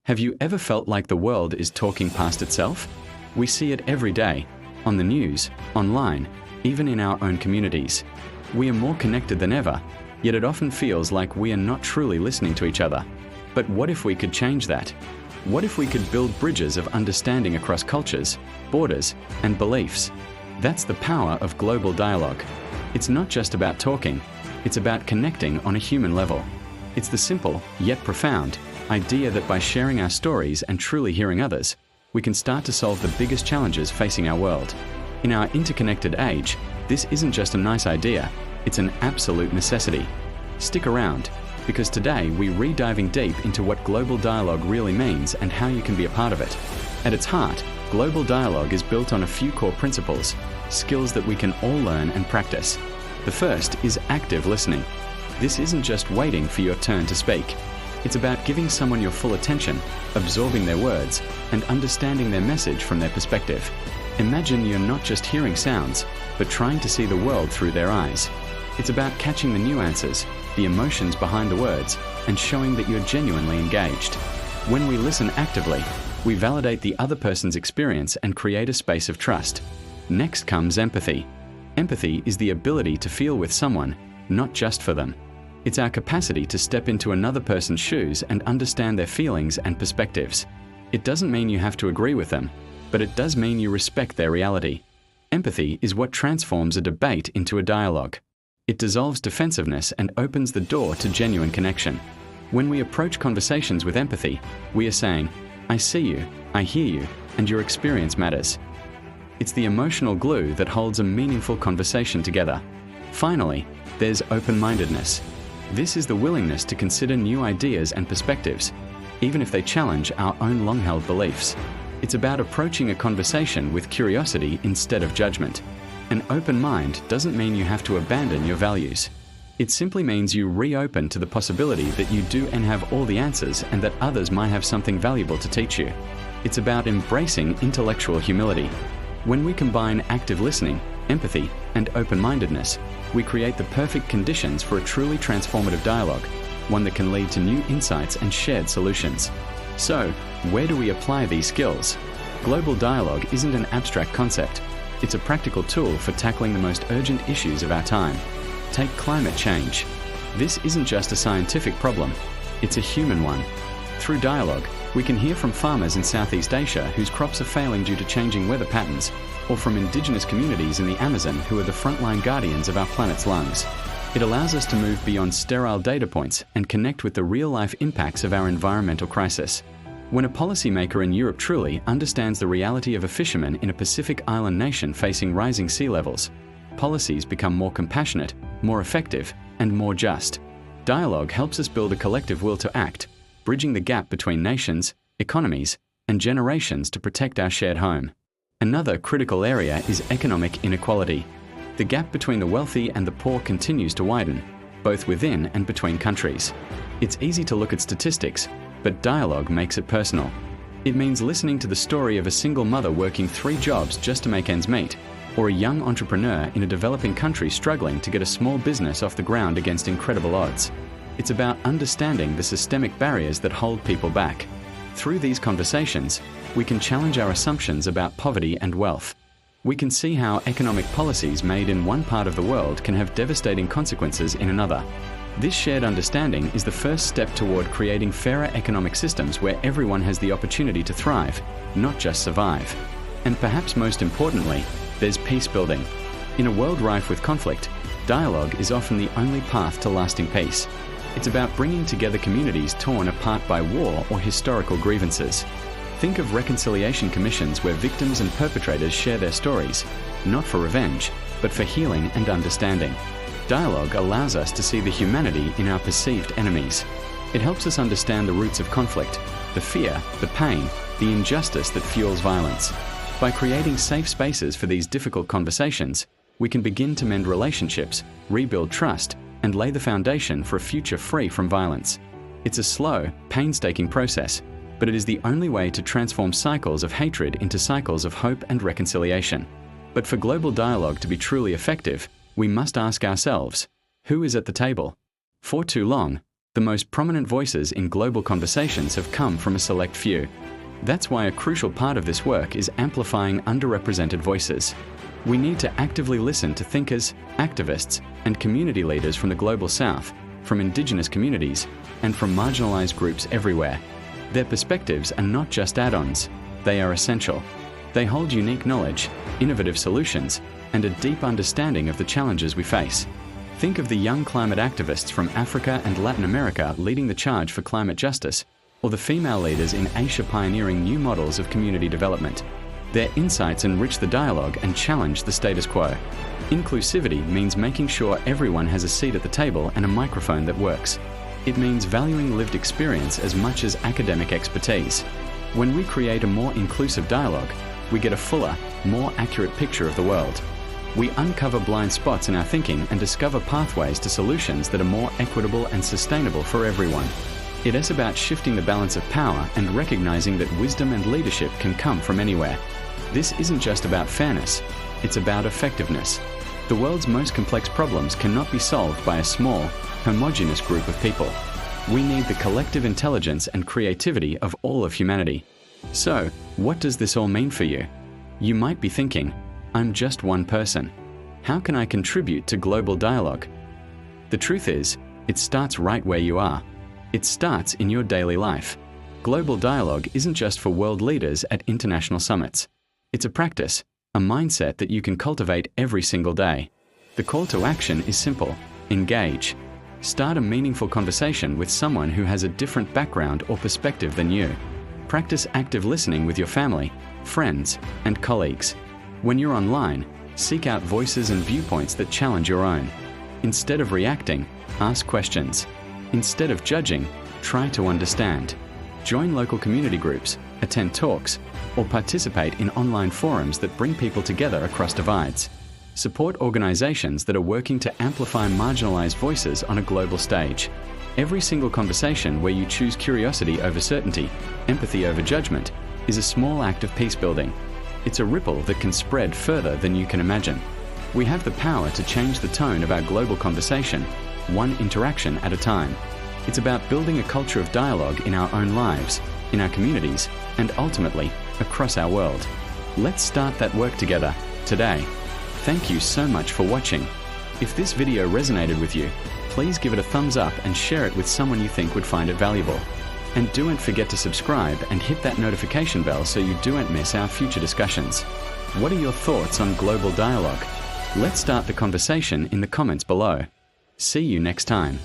Have you ever felt like the world is talking past itself? We see it every day, on the news, online, even in our own communities. We are more connected than ever, yet it often feels like we are not truly listening to each other. But what if we could change that? What if we could build bridges of understanding across cultures, borders, and beliefs? That's the power of global dialogue. It's not just about talking, it's about connecting on a human level. It's the simple, yet profound, idea that by sharing our stories and truly hearing others, we can start to solve the biggest challenges facing our world. In our interconnected age, this isn't just a nice idea, it's an absolute necessity. Stick around, because today we're diving deep into what global dialogue really means and how you can be a part of it. At its heart, global dialogue is built on a few core principles, skills that we can all learn and practice. The first is active listening. This isn't just waiting for your turn to speak. It's about giving someone your full attention, absorbing their words, and understanding their message from their perspective. Imagine you're not just hearing sounds, but trying to see the world through their eyes. It's about catching the nuances, the emotions behind the words, and showing that you're genuinely engaged. When we listen actively, we validate the other person's experience and create a space of trust. Next comes empathy. Empathy is the ability to feel with someone, not just for them. It's our capacity to step into another person's shoes and understand their feelings and perspectives. It doesn't mean you have to agree with them, but it does mean you respect their reality. Empathy is what transforms a debate into a dialogue. It dissolves defensiveness and opens the door to genuine connection. When we approach conversations with empathy, we are saying, "I see you, I hear you, and your experience matters." It's the emotional glue that holds a meaningful conversation together. Finally, there's open-mindedness. This is the willingness to consider new ideas and perspectives, even if they challenge our own long-held beliefs. It's about approaching a conversation with curiosity instead of judgment. An open mind doesn't mean you have to abandon your values. It simply means you reopen to the possibility that you do and have all the answers and that others might have something valuable to teach you. It's about embracing intellectual humility. When we combine active listening, empathy, and open-mindedness, we create the perfect conditions for a truly transformative dialogue, one that can lead to new insights and shared solutions. So, where do we apply these skills? Global dialogue isn't an abstract concept. It's a practical tool for tackling the most urgent issues of our time. Take climate change. This isn't just a scientific problem, it's a human one. Through dialogue, we can hear from farmers in Southeast Asia whose crops are failing due to changing weather patterns, or from indigenous communities in the Amazon who are the frontline guardians of our planet's lungs. It allows us to move beyond sterile data points and connect with the real-life impacts of our environmental crisis. When a policymaker in Europe truly understands the reality of a fisherman in a Pacific island nation facing rising sea levels, policies become more compassionate, more effective, and more just. Dialogue helps us build a collective will to act, bridging the gap between nations, economies, and generations to protect our shared home. Another critical area is economic inequality. The gap between the wealthy and the poor continues to widen, both within and between countries. It's easy to look at statistics, but dialogue makes it personal. It means listening to the story of a single mother working 3 jobs just to make ends meet, or a young entrepreneur in a developing country struggling to get a small business off the ground against incredible odds. It's about understanding the systemic barriers that hold people back. Through these conversations, we can challenge our assumptions about poverty and wealth. We can see how economic policies made in one part of the world can have devastating consequences in another. This shared understanding is the first step toward creating fairer economic systems where everyone has the opportunity to thrive, not just survive. And perhaps most importantly, there's peace building. In a world rife with conflict, dialogue is often the only path to lasting peace. It's about bringing together communities torn apart by war or historical grievances. Think of reconciliation commissions where victims and perpetrators share their stories, not for revenge, but for healing and understanding. Dialogue allows us to see the humanity in our perceived enemies. It helps us understand the roots of conflict, the fear, the pain, the injustice that fuels violence. By creating safe spaces for these difficult conversations, we can begin to mend relationships, rebuild trust, and lay the foundation for a future free from violence. It's a slow, painstaking process, but it is the only way to transform cycles of hatred into cycles of hope and reconciliation. But for global dialogue to be truly effective, we must ask ourselves, who is at the table? For too long, The most prominent voices in global conversations have come from a select few. That's why a crucial part of this work is amplifying underrepresented voices. We need to actively listen to thinkers, activists, and community leaders from the Global South, from indigenous communities, and from marginalized groups everywhere. Their perspectives are not just add-ons, they are essential. They hold unique knowledge, innovative solutions, and a deep understanding of the challenges we face. Think of the young climate activists from Africa and Latin America leading the charge for climate justice, or the female leaders in Asia pioneering new models of community development. Their insights enrich the dialogue and challenge the status quo. Inclusivity means making sure everyone has a seat at the table and a microphone that works. It means valuing lived experience as much as academic expertise. When we create a more inclusive dialogue, we get a fuller, more accurate picture of the world. We uncover blind spots in our thinking and discover pathways to solutions that are more equitable and sustainable for everyone. It is about shifting the balance of power and recognizing that wisdom and leadership can come from anywhere. This isn't just about fairness, it's about effectiveness. The world's most complex problems cannot be solved by a small, homogeneous group of people. We need the collective intelligence and creativity of all of humanity. So, what does this all mean for you? You might be thinking, I'm just one person. How can I contribute to global dialogue? The truth is, it starts right where you are. It starts in your daily life. Global dialogue isn't just for world leaders at international summits. It's a practice, a mindset that you can cultivate every single day. The call to action is simple: engage. Start a meaningful conversation with someone who has a different background or perspective than you. Practice active listening with your family, friends, and colleagues. When you're online, seek out voices and viewpoints that challenge your own. Instead of reacting, ask questions. Instead of judging, try to understand. Join local community groups, attend talks, or participate in online forums that bring people together across divides. Support organizations that are working to amplify marginalized voices on a global stage. Every single conversation where you choose curiosity over certainty, empathy over judgment, is a small act of peace building. It's a ripple that can spread further than you can imagine. We have the power to change the tone of our global conversation, one interaction at a time. It's about building a culture of dialogue in our own lives, in our communities, and ultimately, across our world. Let's start that work together, today. Thank you so much for watching. If this video resonated with you, please give it a thumbs up and share it with someone you think would find it valuable. And don't forget to subscribe and hit that notification bell so you don't miss our future discussions. What are your thoughts on global dialogue? Let's start the conversation in the comments below. See you next time.